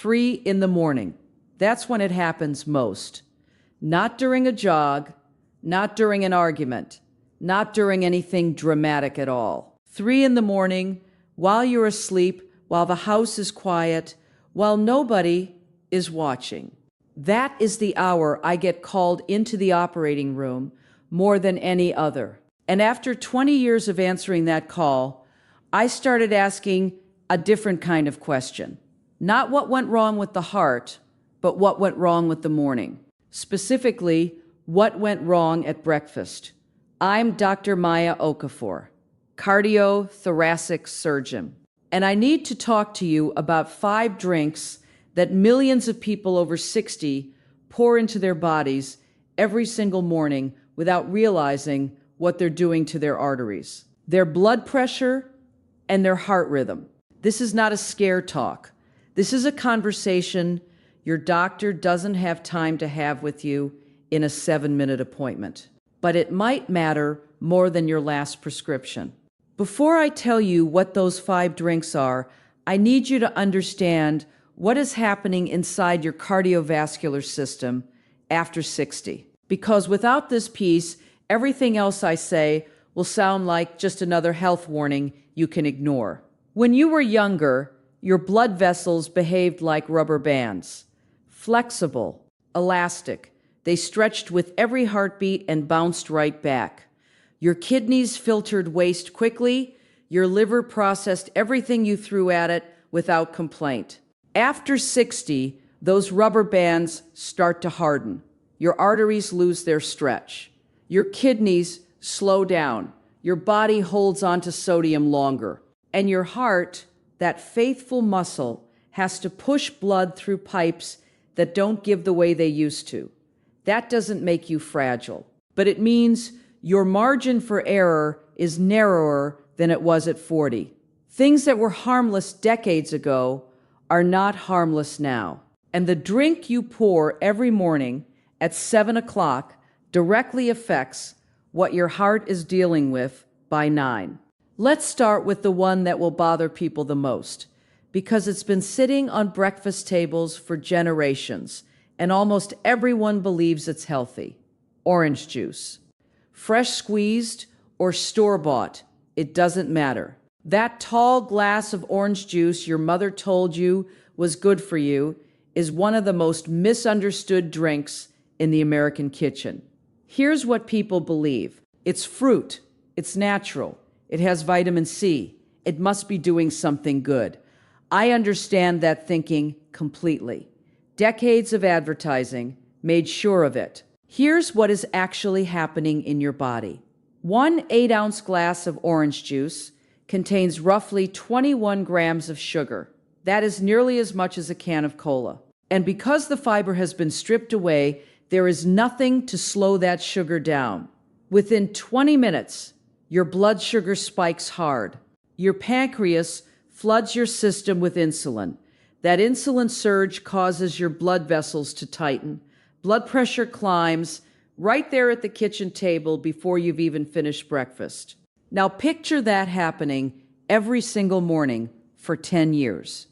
3 in the morning. That's when it happens most. Not during a jog, not during an argument, not during anything dramatic at all. 3 in the morning, while you're asleep, while the house is quiet, while nobody is watching. That is the hour I get called into the operating room more than any other. And after 20 years of answering that call, I started asking a different kind of question. Not what went wrong with the heart, but what went wrong with the morning. Specifically, what went wrong at breakfast. I'm Dr. Maya Okafor, cardiothoracic surgeon, and I need to talk to you about 5 drinks that millions of people over 60 pour into their bodies every single morning without realizing what they're doing to their arteries, their blood pressure, and their heart rhythm. This is not a scare talk. This is a conversation your doctor doesn't have time to have with you in a 7-minute appointment. But it might matter more than your last prescription. Before I tell you what those 5 drinks are, I need you to understand what is happening inside your cardiovascular system after 60. Because without this piece, everything else I say will sound like just another health warning you can ignore. When you were younger, your blood vessels behaved like rubber bands. Flexible, elastic. They stretched with every heartbeat and bounced right back. Your kidneys filtered waste quickly. Your liver processed everything you threw at it without complaint. After 60, those rubber bands start to harden. Your arteries lose their stretch. Your kidneys slow down. Your body holds onto sodium longer. And your heart, that faithful muscle, has to push blood through pipes that don't give the way they used to. That doesn't make you fragile, but it means your margin for error is narrower than it was at 40. Things that were harmless decades ago are not harmless now. And the drink you pour every morning at 7 o'clock directly affects what your heart is dealing with by 9. Let's start with the one that will bother people the most, because it's been sitting on breakfast tables for generations, and almost everyone believes it's healthy. Orange juice. Fresh squeezed or store-bought, it doesn't matter. That tall glass of orange juice your mother told you was good for you is one of the most misunderstood drinks in the American kitchen. Here's what people believe. It's fruit. It's natural. It has vitamin C. It must be doing something good. I understand that thinking completely. Decades of advertising made sure of it. Here's what is actually happening in your body. 1 8-ounce glass of orange juice contains roughly 21 grams of sugar. That is nearly as much as a can of cola. And because the fiber has been stripped away, there is nothing to slow that sugar down. Within 20 minutes, your blood sugar spikes hard. Your pancreas floods your system with insulin. That insulin surge causes your blood vessels to tighten. Blood pressure climbs right there at the kitchen table before you've even finished breakfast. Now picture that happening every single morning for 10 years,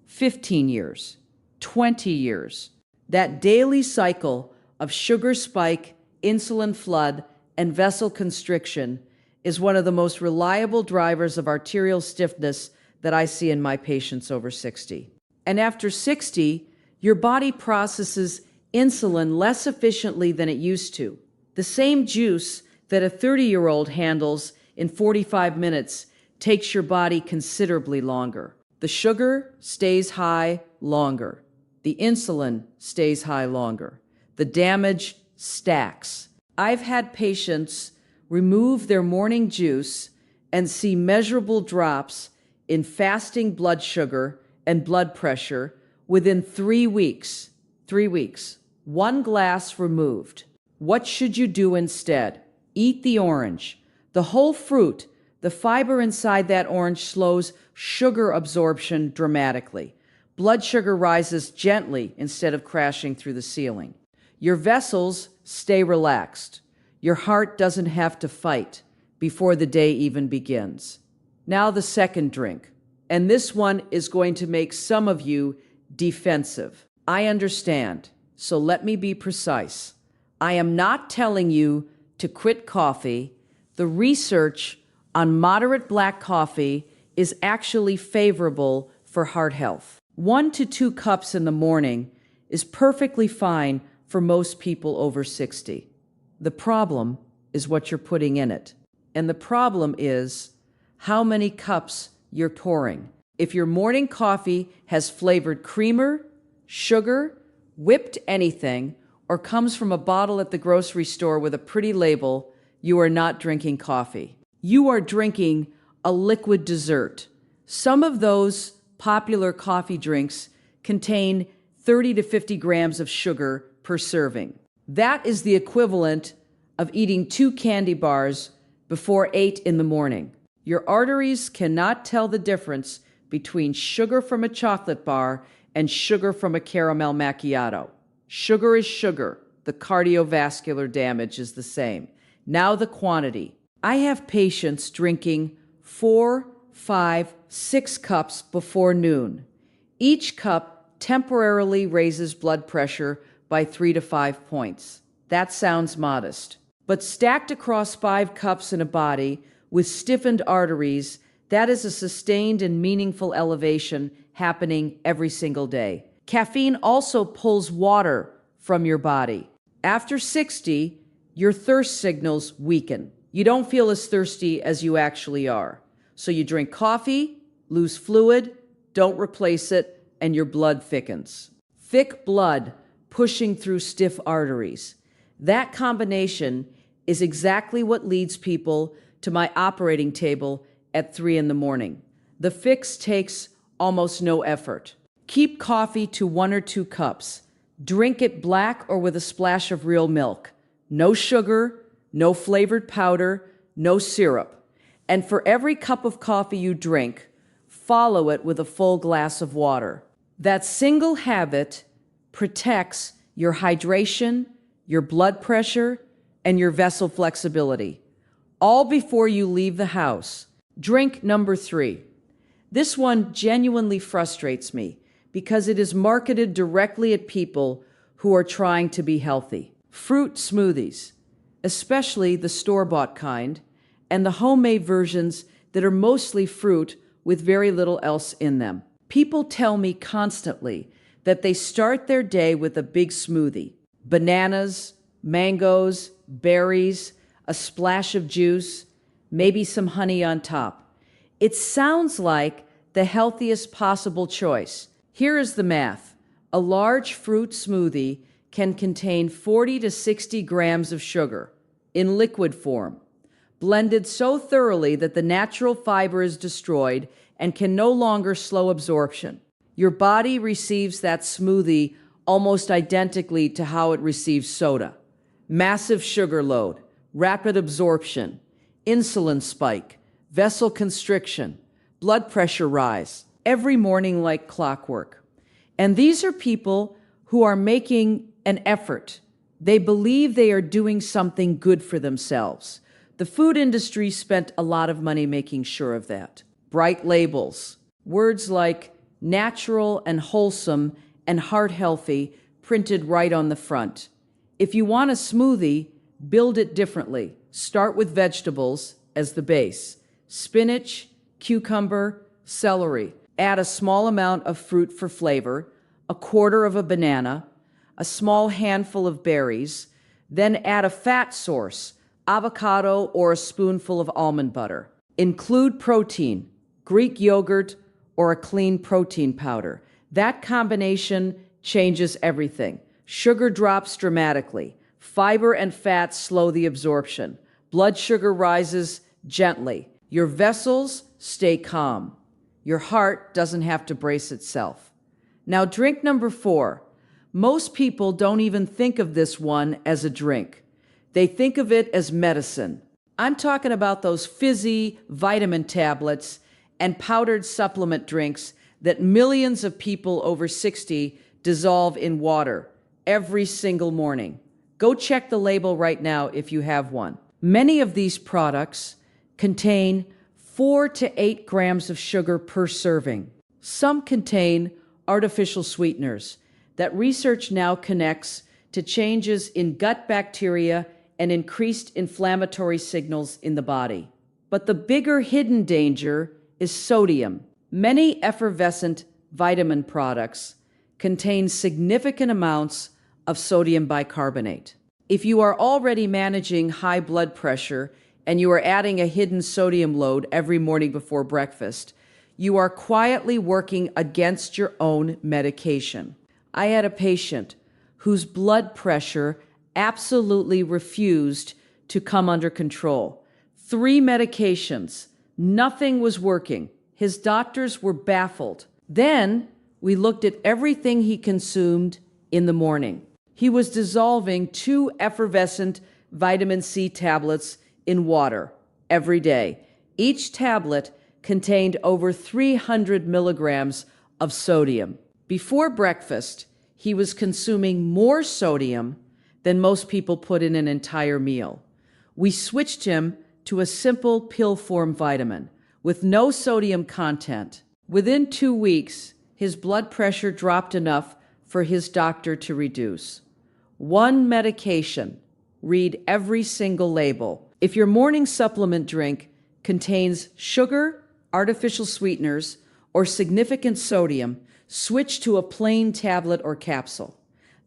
15 years, 20 years. That daily cycle of sugar spike, insulin flood, and vessel constriction is one of the most reliable drivers of arterial stiffness that I see in my patients over 60. And after 60, your body processes insulin less efficiently than it used to. The same juice that a 30-year-old handles in 45 minutes takes your body considerably longer. The sugar stays high longer. The insulin stays high longer. The damage stacks. I've had patients remove their morning juice and see measurable drops in fasting blood sugar and blood pressure within 3 weeks. 3 weeks. 1 glass removed. What should you do instead? Eat the orange. The whole fruit, the fiber inside that orange slows sugar absorption dramatically. Blood sugar rises gently instead of crashing through the ceiling. Your vessels stay relaxed. Your heart doesn't have to fight before the day even begins. Now the second drink. And this one is going to make some of you defensive. I understand, so let me be precise. I am not telling you to quit coffee. The research on moderate black coffee is actually favorable for heart health. 1 to 2 cups in the morning is perfectly fine for most people over 60. The problem is what you're putting in it. And the problem is how many cups you're pouring. If your morning coffee has flavored creamer, sugar, whipped anything, or comes from a bottle at the grocery store with a pretty label, you are not drinking coffee. You are drinking a liquid dessert. Some of those popular coffee drinks contain 30 to 50 grams of sugar per serving. That is the equivalent of eating 2 candy bars before 8 in the morning. Your arteries cannot tell the difference between sugar from a chocolate bar and sugar from a caramel macchiato. Sugar is sugar. The cardiovascular damage is the same. Now the quantity. I have patients drinking 4, 5, 6 cups before noon. Each cup temporarily raises blood pressure by 3 to 5 points. That sounds modest. But stacked across 5 cups in a body with stiffened arteries, that is a sustained and meaningful elevation happening every single day. Caffeine also pulls water from your body. After 60, your thirst signals weaken. You don't feel as thirsty as you actually are. So you drink coffee, lose fluid, don't replace it, and your blood thickens. Thick blood pushing through stiff arteries. That combination is exactly what leads people to my operating table at 3 in the morning. The fix takes almost no effort. Keep coffee to 1 or 2 cups. Drink it black or with a splash of real milk. No sugar, no flavored powder, no syrup. And for every cup of coffee you drink, follow it with a full glass of water. That single habit protects your hydration, your blood pressure, and your vessel flexibility, all before you leave the house. Drink number 3. This one genuinely frustrates me because it is marketed directly at people who are trying to be healthy. Fruit smoothies, especially the store-bought kind, and the homemade versions that are mostly fruit with very little else in them. People tell me constantly that they start their day with a big smoothie. Bananas, mangoes, berries, a splash of juice, maybe some honey on top. It sounds like the healthiest possible choice. Here is the math. A large fruit smoothie can contain 40 to 60 grams of sugar in liquid form, blended so thoroughly that the natural fiber is destroyed and can no longer slow absorption. Your body receives that smoothie almost identically to how it receives soda. Massive sugar load, rapid absorption, insulin spike, vessel constriction, blood pressure rise, every morning like clockwork. And these are people who are making an effort. They believe they are doing something good for themselves. The food industry spent a lot of money making sure of that. Bright labels, words like natural and wholesome and heart healthy printed right on the front. If you want a smoothie, build it differently. Start with vegetables as the base. Spinach, cucumber, celery. Add a small amount of fruit for flavor, a quarter of a banana, a small handful of berries, then add a fat source, avocado or a spoonful of almond butter. Include protein, Greek yogurt, or a clean protein powder. That combination changes everything. Sugar drops dramatically. Fiber and fat slow the absorption. Blood sugar rises gently. Your vessels stay calm. Your heart doesn't have to brace itself. Now, drink number 4. Most people don't even think of this one as a drink. They think of it as medicine. I'm talking about those fizzy vitamin tablets and powdered supplement drinks that millions of people over 60 dissolve in water every single morning. Go check the label right now if you have one. Many of these products contain 4 to 8 grams of sugar per serving. Some contain artificial sweeteners that research now connects to changes in gut bacteria and increased inflammatory signals in the body. But the bigger hidden danger is sodium. Many effervescent vitamin products contain significant amounts of sodium bicarbonate. If you are already managing high blood pressure and you are adding a hidden sodium load every morning before breakfast, you are quietly working against your own medication. I had a patient whose blood pressure absolutely refused to come under control. 3 medications, nothing was working. His doctors were baffled. Then we looked at everything he consumed in the morning. He was dissolving 2 effervescent vitamin C tablets in water every day. Each tablet contained over 300 milligrams of sodium. Before breakfast, he was consuming more sodium than most people put in an entire meal. We switched him to a simple pill form vitamin with no sodium content. Within 2 weeks, his blood pressure dropped enough for his doctor to reduce. 1 medication. Read every single label. If your morning supplement drink contains sugar, artificial sweeteners, or significant sodium, switch to a plain tablet or capsule.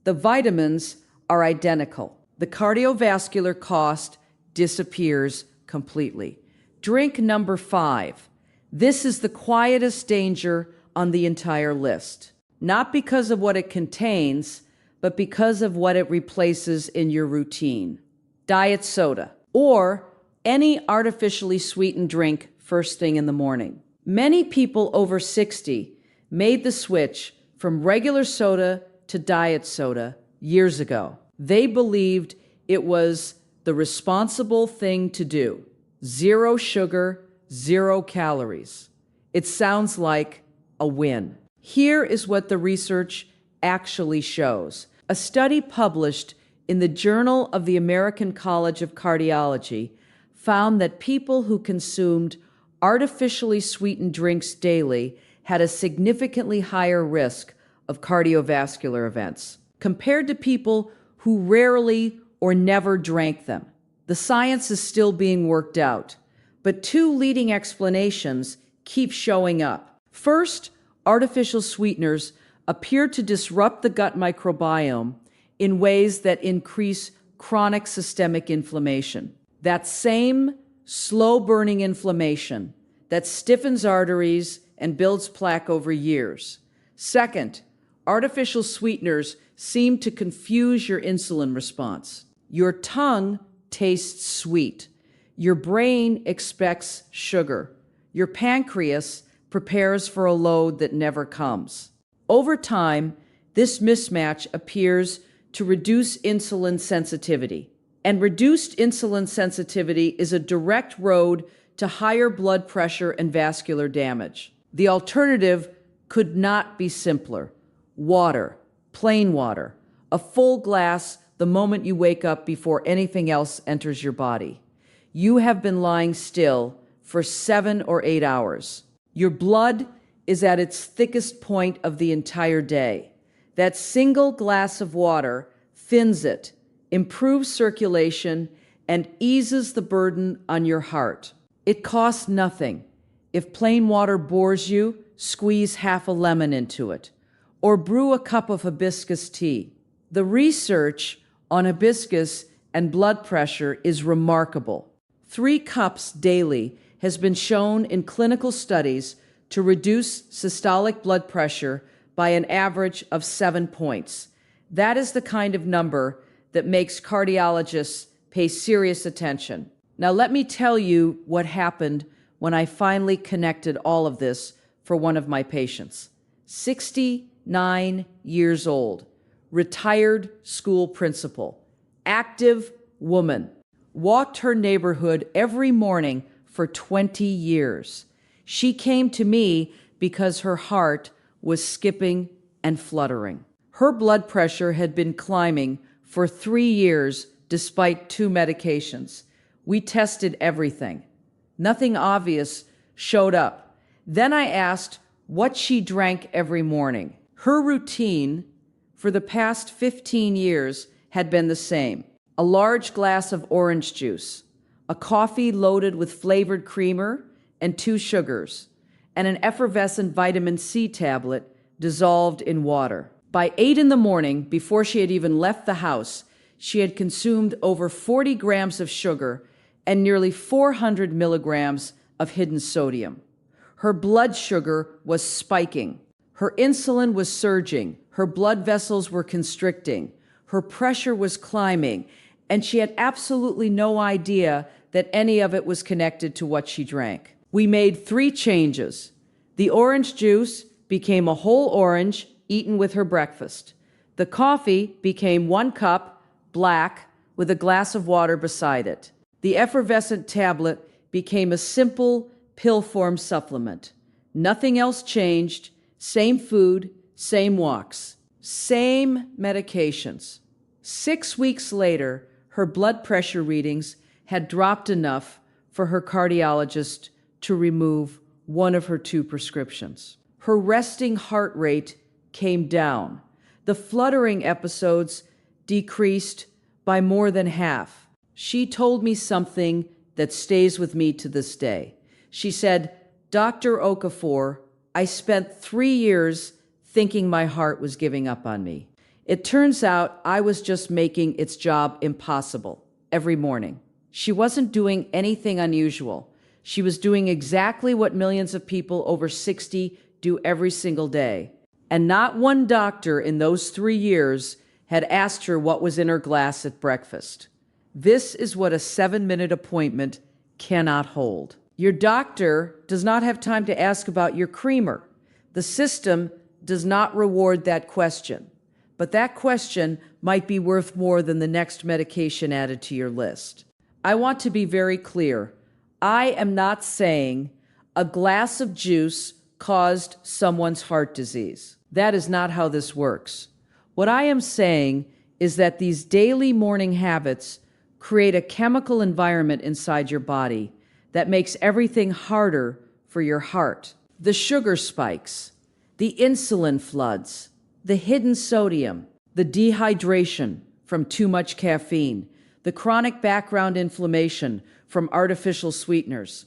The vitamins are identical. The cardiovascular cost disappears completely. Drink number 5. This is the quietest danger on the entire list. Not because of what it contains, but because of what it replaces in your routine. Diet soda, or any artificially sweetened drink first thing in the morning. Many people over 60 made the switch from regular soda to diet soda years ago. They believed it was the responsible thing to do. 0 sugar, 0 calories. It sounds like a win. Here is what the research actually shows. A study published in the Journal of the American College of Cardiology found that people who consumed artificially sweetened drinks daily had a significantly higher risk of cardiovascular events compared to people who rarely or never drank them. The science is still being worked out, but 2 leading explanations keep showing up. First, artificial sweeteners appear to disrupt the gut microbiome in ways that increase chronic systemic inflammation. That same slow-burning inflammation that stiffens arteries and builds plaque over years. Second, artificial sweeteners seem to confuse your insulin response. Your tongue tastes sweet. Your brain expects sugar. Your pancreas prepares for a load that never comes. Over time, this mismatch appears to reduce insulin sensitivity. And reduced insulin sensitivity is a direct road to higher blood pressure and vascular damage. The alternative could not be simpler. Water, plain water, a full glass the moment you wake up before anything else enters your body. You have been lying still for 7 or 8 hours. Your blood is at its thickest point of the entire day. That single glass of water thins it, improves circulation, and eases the burden on your heart. It costs nothing. If plain water bores you, squeeze half a lemon into it, or brew a cup of hibiscus tea. The research on hibiscus and blood pressure is remarkable. 3 cups daily has been shown in clinical studies to reduce systolic blood pressure by an average of 7 points. That is the kind of number that makes cardiologists pay serious attention. Now, let me tell you what happened when I finally connected all of this for one of my patients. 69 years old, retired school principal, active woman, walked her neighborhood every morning for 20 years. She came to me because her heart was skipping and fluttering. Her blood pressure had been climbing for 3 years despite 2 medications. We tested everything. Nothing obvious showed up. Then I asked what she drank every morning. Her routine for the past 15 years had been the same: a large glass of orange juice, a coffee loaded with flavored creamer and 2 sugars, and an effervescent vitamin C tablet dissolved in water. By 8 in the morning, before she had even left the house, she had consumed over 40 grams of sugar and nearly 400 milligrams of hidden sodium. Her blood sugar was spiking. Her insulin was surging. Her blood vessels were constricting. Her pressure was climbing, and she had absolutely no idea that any of it was connected to what she drank. We made 3 changes. The orange juice became a whole orange eaten with her breakfast. The coffee became 1 cup, black, with a glass of water beside it. The effervescent tablet became a simple pill-form supplement. Nothing else changed. Same food, same walks, same medications. 6 weeks later, her blood pressure readings had dropped enough for her cardiologist to remove 1 of her 2 prescriptions. Her resting heart rate came down. The fluttering episodes decreased by more than half. She told me something that stays with me to this day. She said, "Dr. Okafor, I spent 3 years thinking my heart was giving up on me. It turns out I was just making its job impossible every morning." She wasn't doing anything unusual. She was doing exactly what millions of people over 60 do every single day. And not one doctor in those 3 years had asked her what was in her glass at breakfast. This is what a 7-minute appointment cannot hold. Your doctor does not have time to ask about your creamer. The system does not reward that question. But that question might be worth more than the next medication added to your list. I want to be very clear. I am not saying a glass of juice caused someone's heart disease. That is not how this works. What I am saying is that these daily morning habits create a chemical environment inside your body that makes everything harder for your heart. The sugar spikes, the insulin floods, the hidden sodium, the dehydration from too much caffeine, the chronic background inflammation from artificial sweeteners.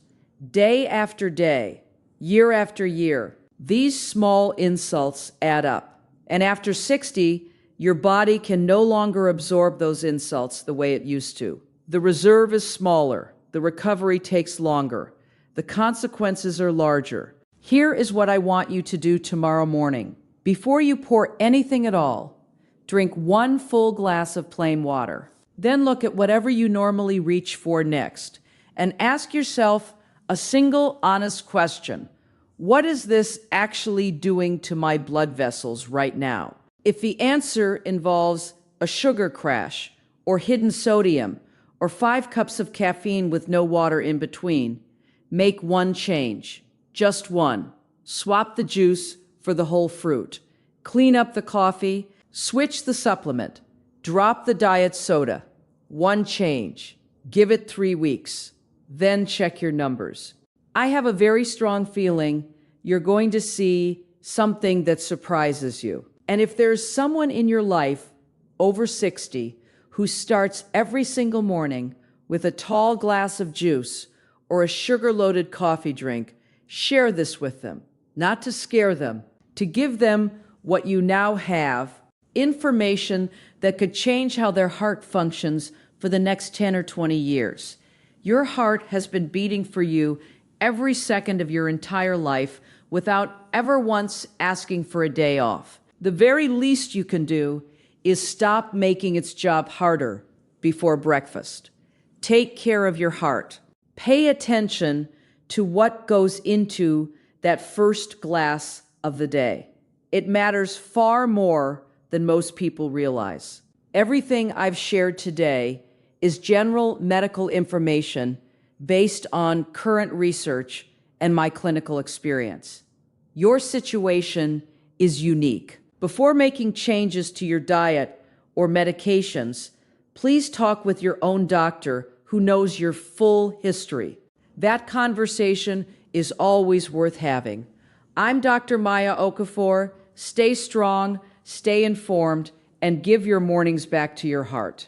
Day after day, year after year, these small insults add up. And after 60, your body can no longer absorb those insults the way it used to. The reserve is smaller. The recovery takes longer. The consequences are larger. Here is what I want you to do tomorrow morning. Before you pour anything at all, drink 1 full glass of plain water. Then look at whatever you normally reach for next and ask yourself a single honest question. What is this actually doing to my blood vessels right now? If the answer involves a sugar crash or hidden sodium or 5 cups of caffeine with no water in between, make 1 change, just 1. Swap the juice for the whole fruit. Clean up the coffee, switch the supplement, drop the diet soda. 1 change. Give it 3 weeks. Then check your numbers. I have a very strong feeling you're going to see something that surprises you. And if there's someone in your life over 60 who starts every single morning with a tall glass of juice or a sugar-loaded coffee drink, share this with them, not to scare them, to give them what you now have, information that could change how their heart functions for the next 10 or 20 years. Your heart has been beating for you every second of your entire life without ever once asking for a day off. The very least you can do is stop making its job harder before breakfast. Take care of your heart. Pay attention to what goes into that first glass of the day. It matters far more than most people realize. Everything I've shared today is general medical information based on current research and my clinical experience. Your situation is unique. Before making changes to your diet or medications, please talk with your own doctor who knows your full history. That conversation is always worth having. I'm Dr. Maya Okafor, stay strong, stay informed, and give your mornings back to your heart.